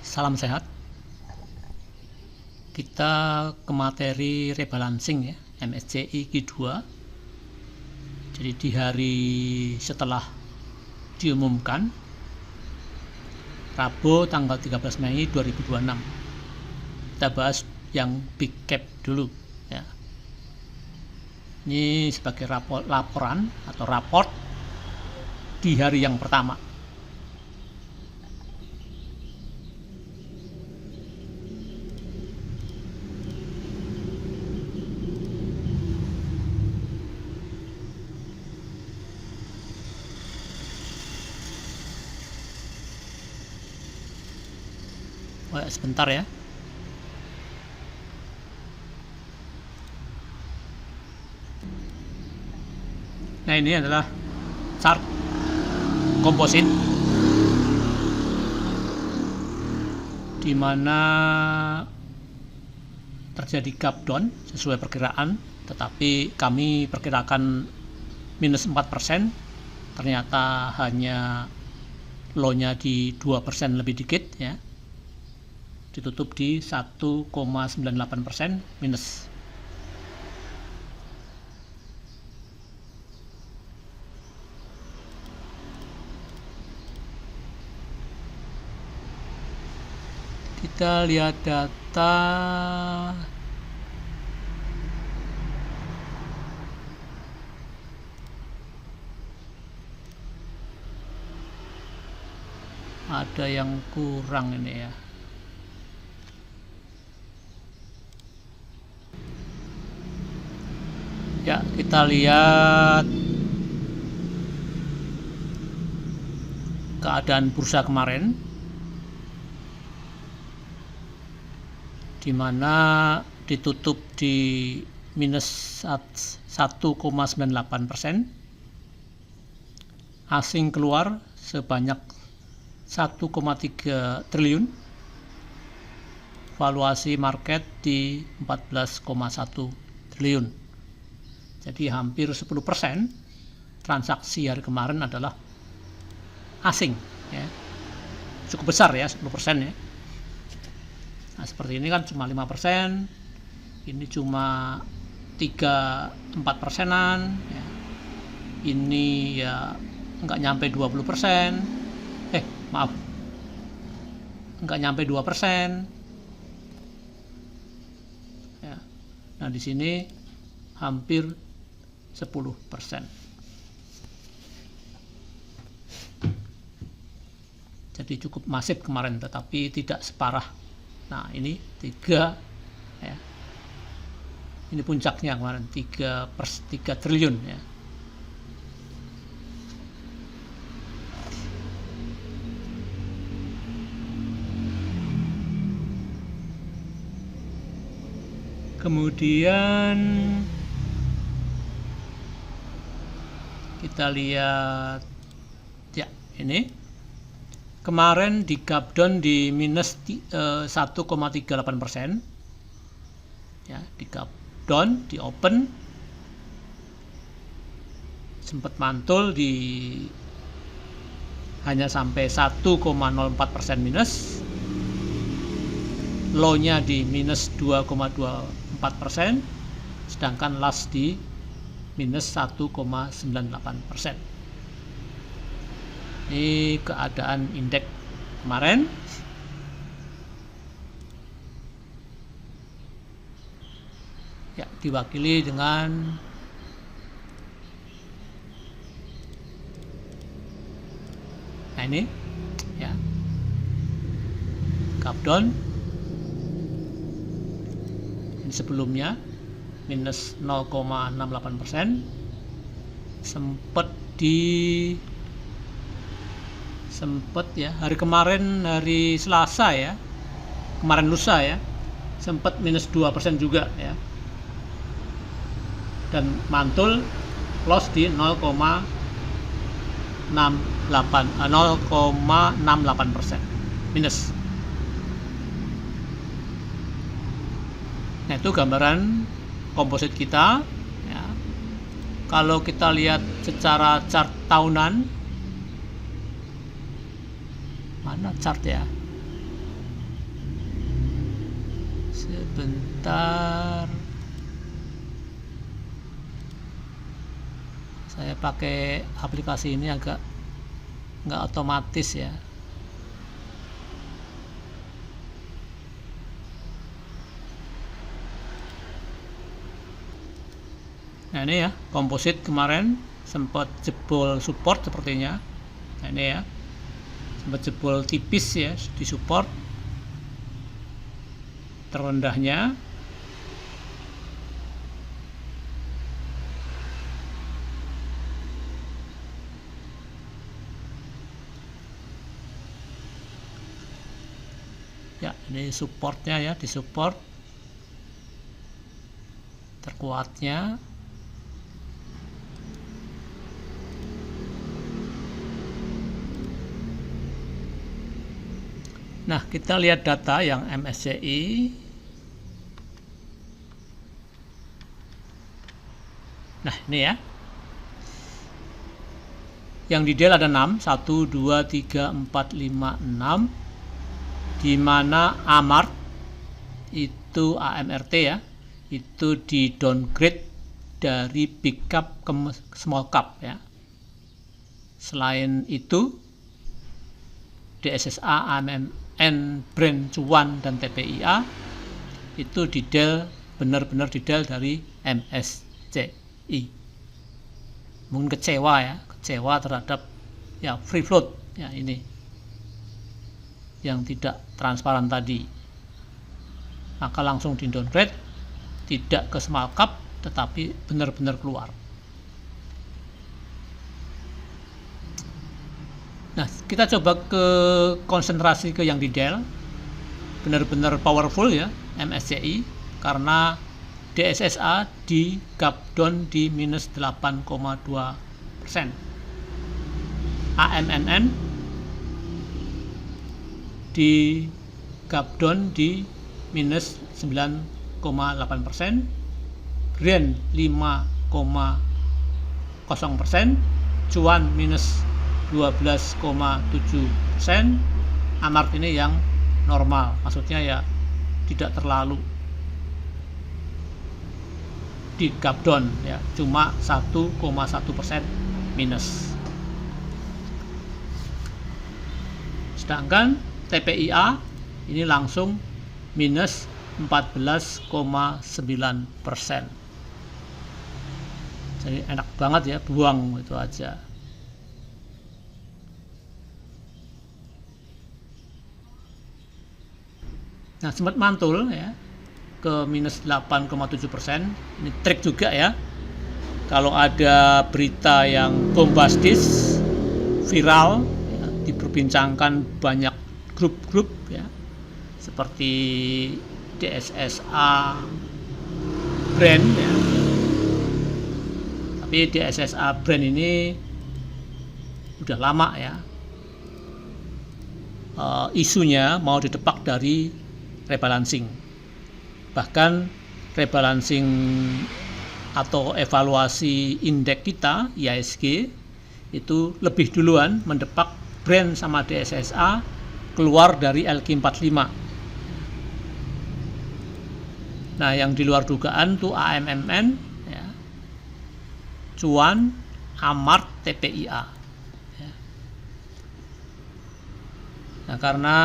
Salam sehat. Kita ke materi rebalancing ya, MSCI Q2. Jadi di hari setelah diumumkan, Rabu tanggal 13 Mei 2026. Kita bahas yang big cap dulu ya. Ini sebagai laporan atau raport di hari yang pertama. Sebentar ya. Nah, ini adalah chart komposit di mana terjadi gap down sesuai perkiraan, tetapi kami perkirakan minus 4%, ternyata hanya low-nya di 2% lebih dikit ya. Ditutup di 1,98% minus. Kita lihat data ada yang kurang ini ya. Ya, kita lihat keadaan bursa kemarin, di mana ditutup di minus 1,98%, asing keluar sebanyak 1,3 triliun, valuasi market di 14,1 triliun. Jadi hampir 10% transaksi hari kemarin adalah asing ya. Cukup besar ya, 10% ya. Nah, seperti ini kan cuma 5%, ini cuma 3-4%an ya. Ini ya nggak nyampe 20%, maaf, nggak nyampe 2% ya. Nah, di sini hampir 10%. Jadi cukup masif kemarin, tetapi tidak separah. Nah, ini 3 ya. Ini puncaknya kemarin 3 triliun ya. Kemudian kita lihat ya, ini kemarin di gap down di minus 1,38% ya, di gap down, di open sempat mantul di hanya sampai 1,04% minus, low-nya di minus 2,24%, sedangkan last di minus 1,98%. Ini keadaan indeks kemarin. Ya, diwakili dengan nah ini ya, gap down ini sebelumnya minus 0,68%, sempat ya hari kemarin, hari Selasa ya, kemarin lusa ya, sempat minus 2% juga ya, dan mantul close di 0,68% minus. Nah, itu gambaran komposit kita ya. Kalau kita lihat secara chart tahunan, mana chart ya, Sebentar, saya pakai aplikasi ini agak nggak otomatis ya. Nah ini ya, komposit kemarin sempat jebol support sepertinya. Nah ini ya, sempat jebol tipis ya di support terendahnya. Ya ini supportnya ya, di support terkuatnya. Nah, kita lihat data yang MSCI. Nah, ini ya. Yang di Dell ada 6, 1, 2, 3, 4, 5, 6. Di mana AMART itu AMRT ya, itu di downgrade dari big cap ke small cap ya. Selain itu, DSSA, AMM, Brand, Cuan, dan TPIA itu di Dell, benar-benar di Dell dari MSCI. Mungkin kecewa ya, kecewa terhadap ya free float ya ini yang tidak transparan tadi, maka langsung di downgrade, tidak ke small cap tetapi benar-benar keluar. Nah, kita coba ke konsentrasi ke yang di Dell, benar-benar powerful ya MSCI, karena DSSA di gap down di minus 8,2%, AMNN di gap down di minus 9,8%, Brand 5,0%, Cuan minus 12,7%, AMART ini yang normal, maksudnya ya tidak terlalu di gap down ya, cuma 1,1% minus. Sedangkan TPIA ini langsung minus 14,9%. Jadi enak banget ya, buang itu aja. Nah, sempat mantul ya ke minus 8,7%. Ini trik juga ya. Kalau ada berita yang bombastis, viral, ya, diperbincangkan banyak grup-grup ya, seperti DSSA Brand ya. Tapi DSSA Brand ini udah lama ya. Isunya mau didepak dari rebalancing. Bahkan rebalancing atau evaluasi indeks kita IHSG itu lebih duluan mendepak Brand sama DSSA keluar dari LQ45. Nah, yang di luar dugaan tuh AMMN ya, Cuan, AMART, TPIA ya. Nah, karena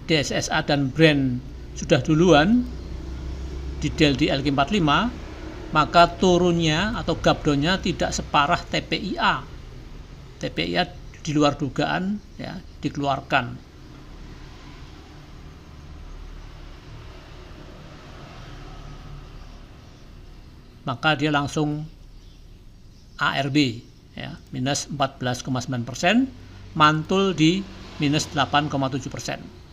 DSSA dan Brand sudah duluan di Dell di LQ45, maka turunnya atau gap down-nya tidak separah TPIA. TPIA di luar dugaan ya, dikeluarkan. Maka dia langsung ARB ya, minus 14,9%, mantul di minus 8,7%.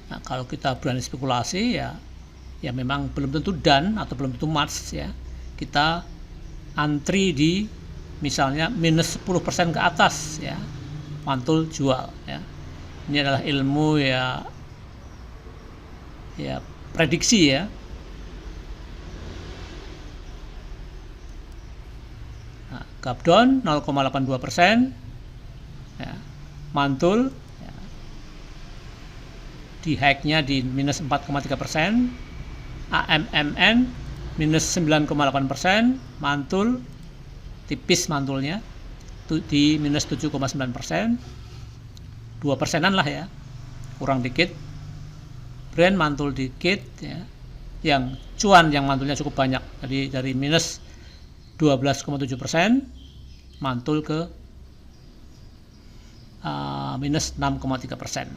Nah, kalau kita berani spekulasi ya memang belum tentu done atau belum tentu match ya. Kita antri di misalnya minus 10% ke atas ya, mantul jual ya. Ini adalah ilmu ya prediksi ya. Nah, gap down 0,82% ya, mantul di high-nya di minus 4,3%, AMMN minus 9,8%, mantul tipis mantulnya di minus 7,9%, 2%-an lah ya, kurang dikit. Brand mantul dikit ya. Yang cuan yang mantulnya cukup banyak, jadi dari minus 12,7% mantul ke minus 6,3%.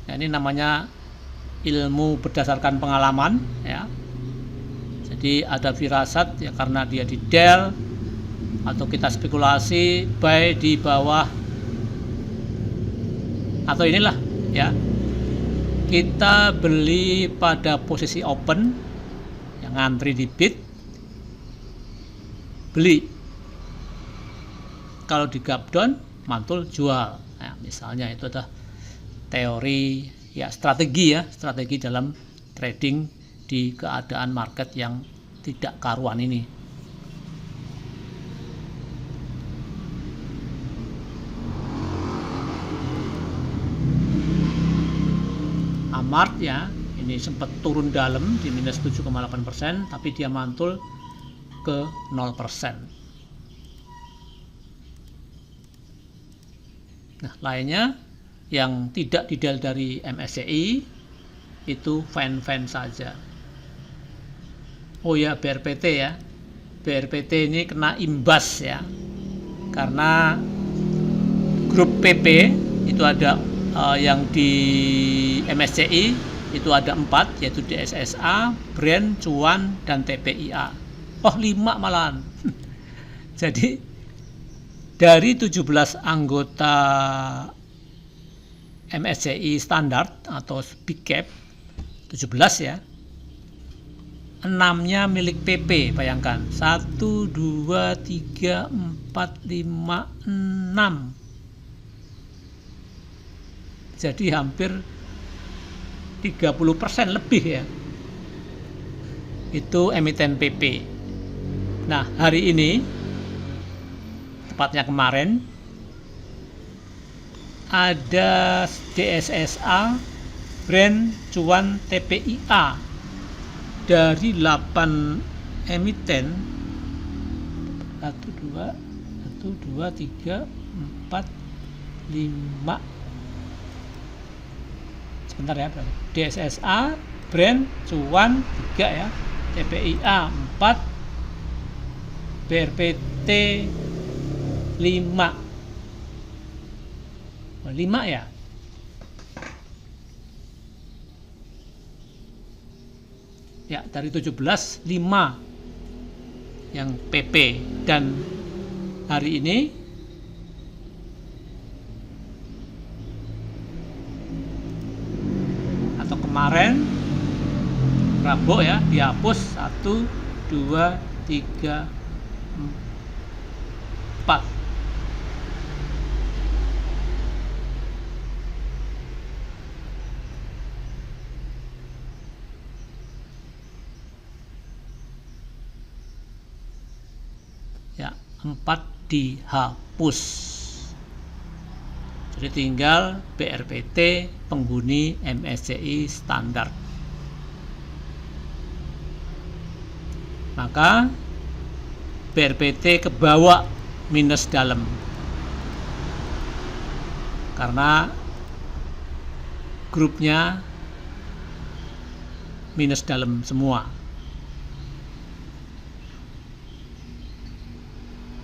Nah, ini namanya ilmu berdasarkan pengalaman ya. Jadi ada firasat ya, karena dia di Dell, atau kita spekulasi buy di bawah, atau inilah ya, kita beli pada posisi open yang ngantri di bid, beli. Kalau di gap down mantul jual. Nah, misalnya itu adalah teori ya, strategi dalam trading di keadaan market yang tidak karuan ini. Amart ya, ini sempat turun dalam di minus 7,8%, tapi dia mantul ke 0%. Nah, lainnya yang tidak didel dari MSCI itu fan saja. Oh ya, BRPT ya. BRPT ini kena imbas ya. Karena grup PP itu ada yang di MSCI itu ada 4, yaitu DSSA, Brand, Cuan, dan TPIA. Oh, 5 malahan. Jadi dari 17 anggota MSCI standar atau big cap 17 ya, 6-nya milik PP. Bayangkan 1, 2, 3, 4, 5, 6. Jadi hampir 30% lebih ya, itu emiten PP. Nah, hari ini, tepatnya kemarin, ada DSSA, Brand, Cuan, TPIA. Dari 8 emiten, 1, 2, 3, 4, 5, sebentar ya, DSSA, Brand, Cuan 3 ya, TPIA 4, BRPT 5. 5 ya. Ya, dari 17, 5 yang PP. Dan hari ini atau kemarin Rabu ya, dihapus 1, 2, 3, 4. Ya, 4 dihapus. Jadi tinggal BRPT penghuni MSCI standar. Maka BRPT kebawa minus dalam karena grupnya minus dalam semua.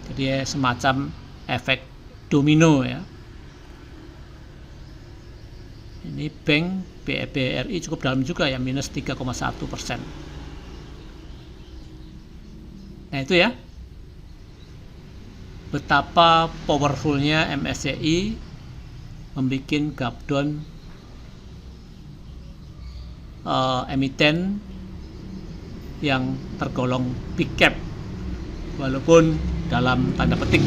Jadi semacam efek domino ya. Ini bank BRI cukup dalam juga ya, minus 3,1%. Nah itu ya, betapa powerfulnya MSCI membuat gap down emiten yang tergolong big cap, walaupun dalam tanda petik.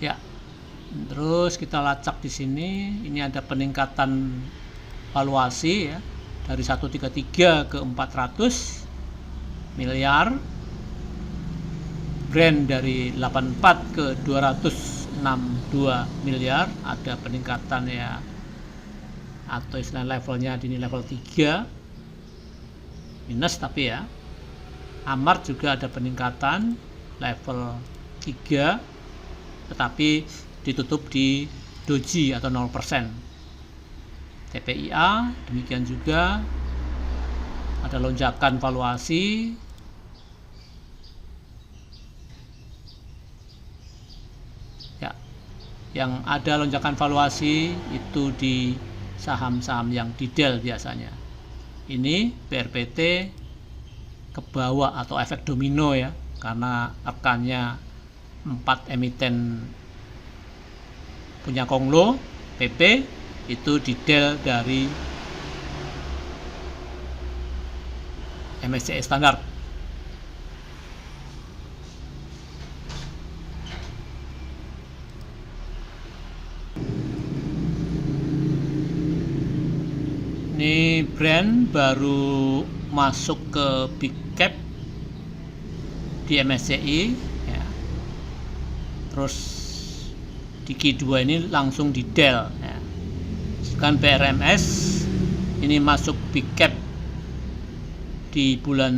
Ya, terus kita lacak di sini. Ini ada peningkatan valuasi ya. dari 133 ke 400 miliar, Brent dari 84 ke 262 miliar, ada peningkatan ya, atau istilah levelnya di level 3 minus, tapi ya Amart juga ada peningkatan level 3 tetapi ditutup di doji atau 0%. TPIA demikian juga ada lonjakan valuasi ya, yang ada lonjakan valuasi itu di saham-saham yang di Dell biasanya. Ini BRPT ke bawah atau efek domino ya, karena rekannya 4 emiten punya Konglo PP itu di Dell dari MSCI standar. Ini brand baru masuk ke big cap di MSCI ya. Terus di Q2 ini langsung di Dell ya. Sedangkan BRMS ini masuk big cap di bulan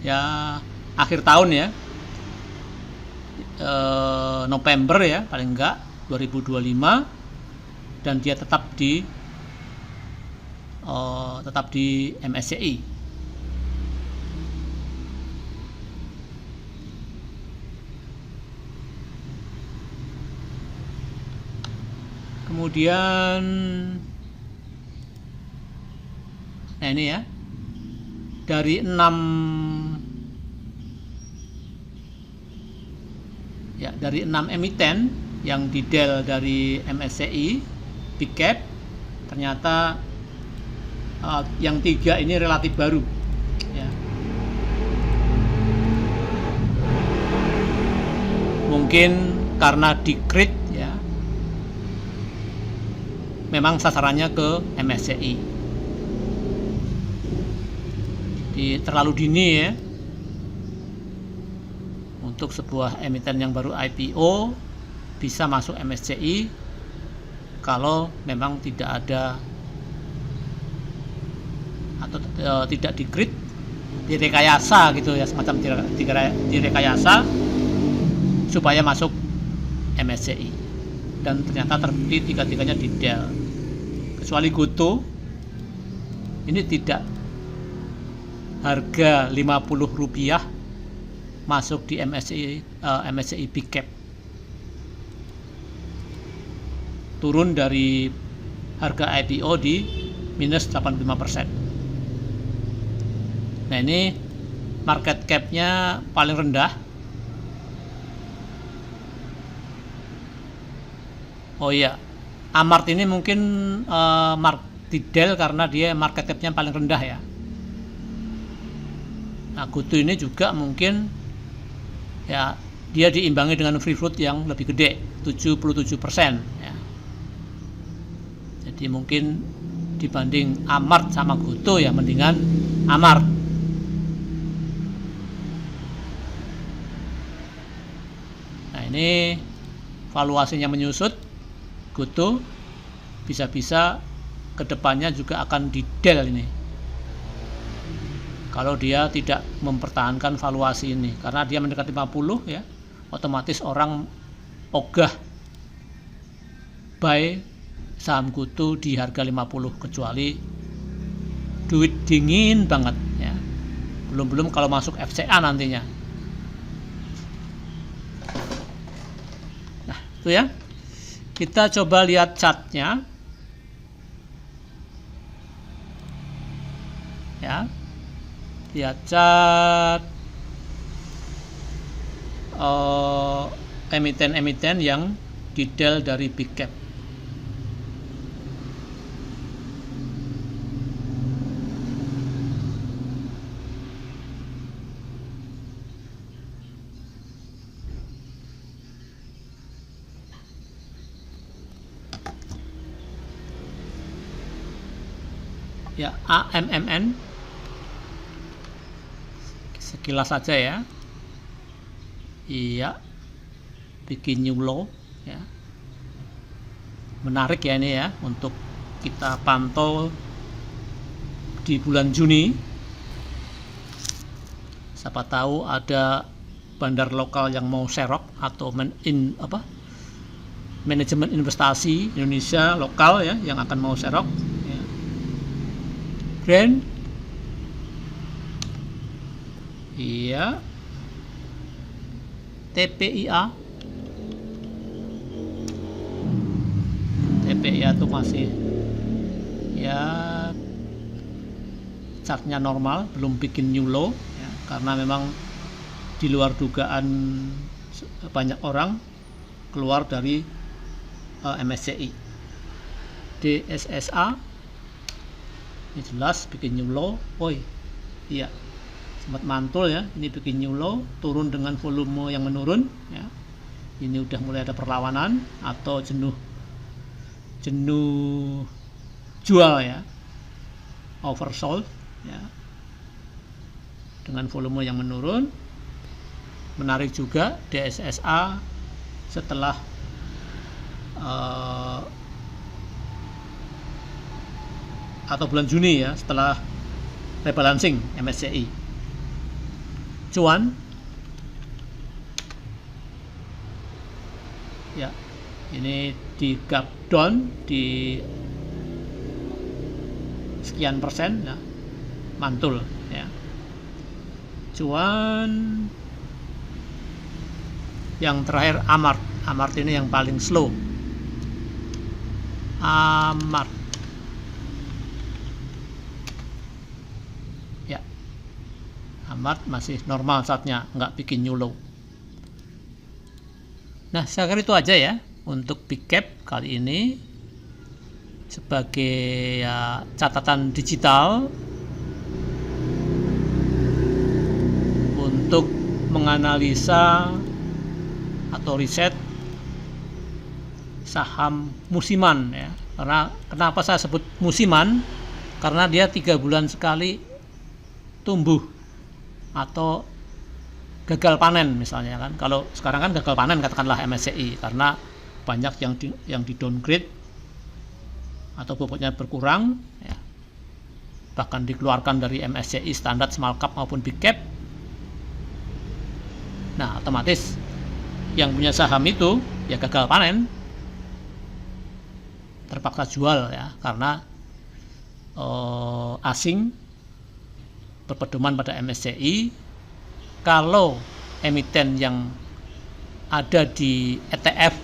ya akhir tahun ya, November ya paling enggak 2025, dan dia tetap di MSCI. Kemudian nah ini ya, dari 6 emiten yang di Dell dari MSCI big cap, ternyata yang 3 ini relatif baru ya. Mungkin karena di-create ya, memang sasarannya ke MSCI. Terlalu dini ya untuk sebuah emiten yang baru IPO bisa masuk MSCI kalau memang tidak ada atau tidak di-create, direkayasa gitu ya, semacam direkayasa supaya masuk MSCI, dan ternyata terbukti tiga-tiganya di Dell, kecuali Goto ini tidak harga Rp50 masuk di MSCI big cap, turun dari harga IPO di minus 85%. Nah ini market cap-nya paling rendah. Oh iya, Amart ini mungkin di Dell karena dia market cap-nya paling rendah ya. Nah Goto ini juga mungkin ya, dia diimbangi dengan free float yang lebih gede, 77% ya. Jadi mungkin dibanding Amart sama Goto ya mendingan Amart. Nah ini valuasinya menyusut, Goto bisa-bisa kedepannya juga akan di Dell ini kalau dia tidak mempertahankan valuasi ini, karena dia mendekati 50 ya, otomatis orang ogah buy saham Goto di harga 50, kecuali duit dingin banget ya, belum kalau masuk FCA nantinya. Nah itu ya, kita coba lihat chartnya ya. Lihat chart emiten-emiten yang di Dell dari big cap. ya, AMMN, sekilas saja ya. Iya, bikin new low ya. Menarik ya ini ya untuk kita pantau di bulan Juni. Siapa tahu ada bandar lokal yang mau serok atau manajemen investasi Indonesia lokal ya yang akan mau serok ya. Brand iya, TPIA itu masih ya chartnya normal, belum bikin new low ya, karena memang di luar dugaan banyak orang keluar dari MSCI. DSSA ini jelas bikin new low. Iya, sempat mantul ya, ini bikin new low, turun dengan volume yang menurun ya. Ini udah mulai ada perlawanan atau jenuh jual ya, oversold ya, dengan volume yang menurun. Menarik juga DSSA setelah atau bulan Juni ya, setelah rebalancing MSCI. Cuan ya, ini di gap down di sekian persen ya, mantul ya. Cuan yang terakhir Amart ini yang paling slow. Amart ya, Amart masih normal saatnya, nggak bikin new low. Nah, saya kira itu aja ya untuk big cap kali ini sebagai ya, catatan digital untuk menganalisa atau riset saham musiman ya. Karena kenapa saya sebut musiman? Karena dia 3 bulan sekali tumbuh atau gagal panen misalnya kan. Kalau sekarang kan gagal panen katakanlah MSCI karena banyak yang di downgrade atau bobotnya berkurang ya. Bahkan dikeluarkan dari MSCI standar small cap maupun big cap. Nah, otomatis yang punya saham itu ya gagal panen, terpaksa jual ya, karena asing berpedoman pada MSCI. Kalau emiten yang ada di ETF,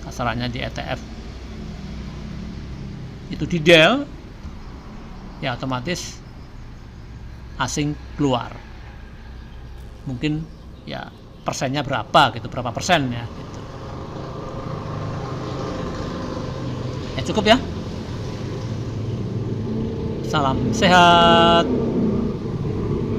kasarannya di ETF itu di del ya, otomatis asing keluar. Mungkin ya persennya berapa gitu, berapa persen ya gitu. Ya cukup ya. Salam sehat.